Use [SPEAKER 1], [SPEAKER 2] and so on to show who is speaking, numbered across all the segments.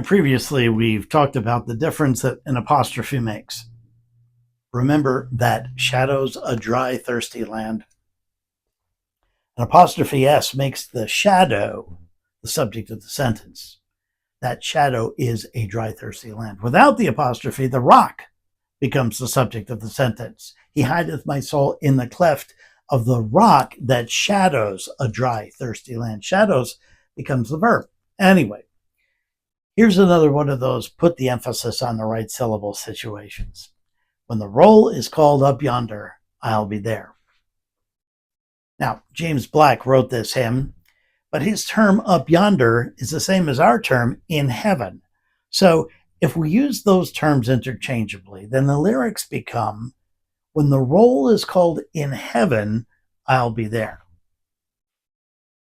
[SPEAKER 1] Previously we've talked about the difference that an apostrophe makes. Remember that shadow's a dry, thirsty land. An apostrophe S makes the shadow the subject of the sentence. That shadow is a dry, thirsty land. Without the apostrophe, the rock becomes the subject of the sentence. He hideth my soul in the cleft of the rock that shadows a dry, thirsty land. Shadows becomes the verb. Anyway, here's another one of those put the emphasis on the right syllable situations. When the roll is called up yonder, I'll be there. Now, James Black wrote this hymn, but his term up yonder is the same as our term in heaven. So if we use those terms interchangeably, then the lyrics become, when the roll is called in heaven, I'll be there.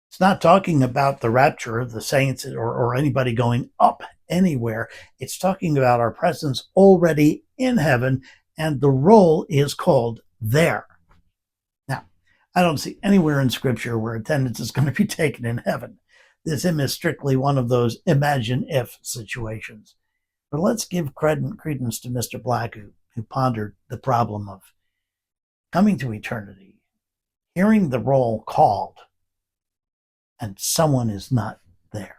[SPEAKER 1] It's not talking about the rapture of the saints or anybody going up anywhere. It's talking about our presence already in heaven, and the roll is called there. Now, I don't see anywhere in Scripture where attendance is going to be taken in heaven. This hymn is strictly one of those imagine if situations. But let's give credence to Mr. Black, who pondered the problem of coming to eternity, hearing the roll called, and someone is not there.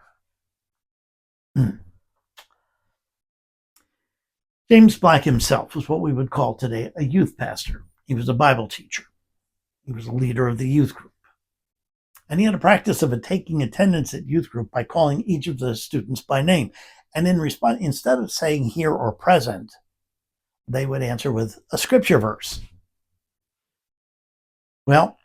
[SPEAKER 1] James Black himself was what we would call today a youth pastor. He was a Bible teacher. He was a leader of the youth group. And he had a practice of taking attendance at youth group by calling each of the students by name. And in response, instead of saying here or present, they would answer with a scripture verse. Well,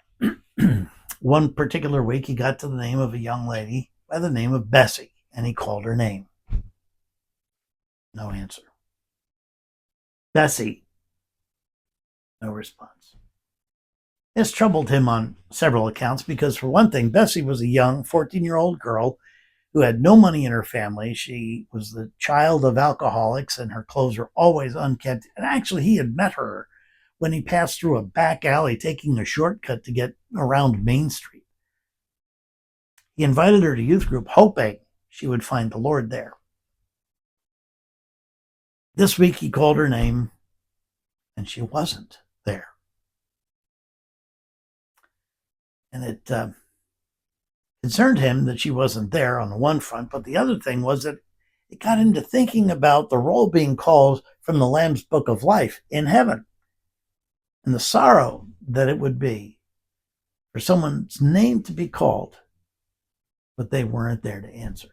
[SPEAKER 1] one particular week, he got to the name of a young lady by the name of Bessie, and he called her name. No answer. Bessie. No response. This troubled him on several accounts because, for one thing, Bessie was a young 14-year-old girl who had no money in her family. She was the child of alcoholics, and her clothes were always unkempt. And actually, he had met her when he passed through a back alley taking a shortcut to get around Main Street. He invited her to youth group, hoping she would find the Lord there. This week he called her name, and she wasn't there. And it concerned him that she wasn't there on the one front, but the other thing was that it got him to thinking about the roll being called from the Lamb's Book of Life in heaven, and the sorrow that it would be for someone's name to be called, but they weren't there to answer.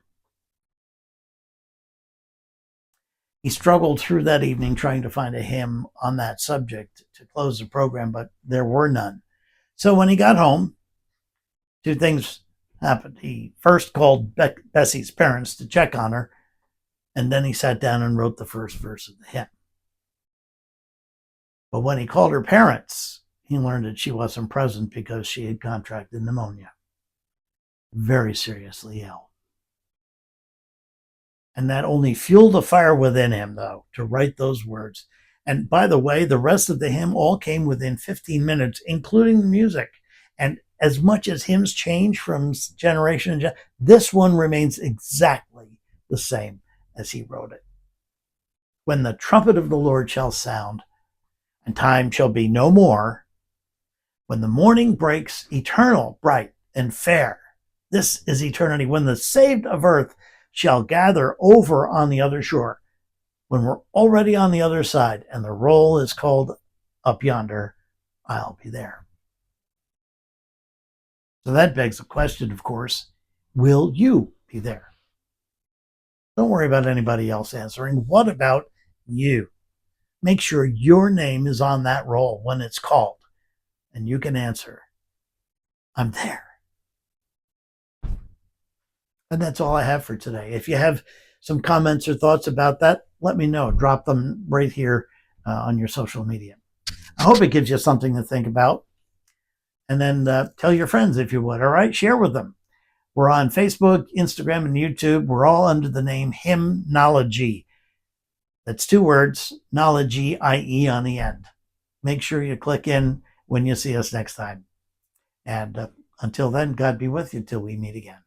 [SPEAKER 1] He struggled through that evening trying to find a hymn on that subject to close the program, but there were none. So when he got home, two things happened. He first called Bessie's parents to check on her, and then he sat down and wrote the first verse of the hymn. But when he called her parents, he learned that she wasn't present because she had contracted pneumonia. Very seriously ill. And that only fueled the fire within him, though, to write those words. And by the way, the rest of the hymn all came within 15 minutes, including the music. And as much as hymns change from generation to generation, this one remains exactly the same as he wrote it. When the trumpet of the Lord shall sound, and time shall be no more, when the morning breaks eternal, bright, and fair. This is eternity. When the saved of earth shall gather over on the other shore, when we're already on the other side and the roll is called up yonder, I'll be there. So that begs the question, of course, will you be there? Don't worry about anybody else answering. What about you? Make sure your name is on that roll when it's called, and you can answer, I'm there. And that's all I have for today. If you have some comments or thoughts about that, let me know. Drop them right here on your social media. I hope it gives you something to think about. And then tell your friends if you would. All right, share with them. We're on Facebook, Instagram, and YouTube. We're all under the name Hymnology. That's two words, Nology, I-E on the end. Make sure you click in when you see us next time. And until then, God be with you till we meet again.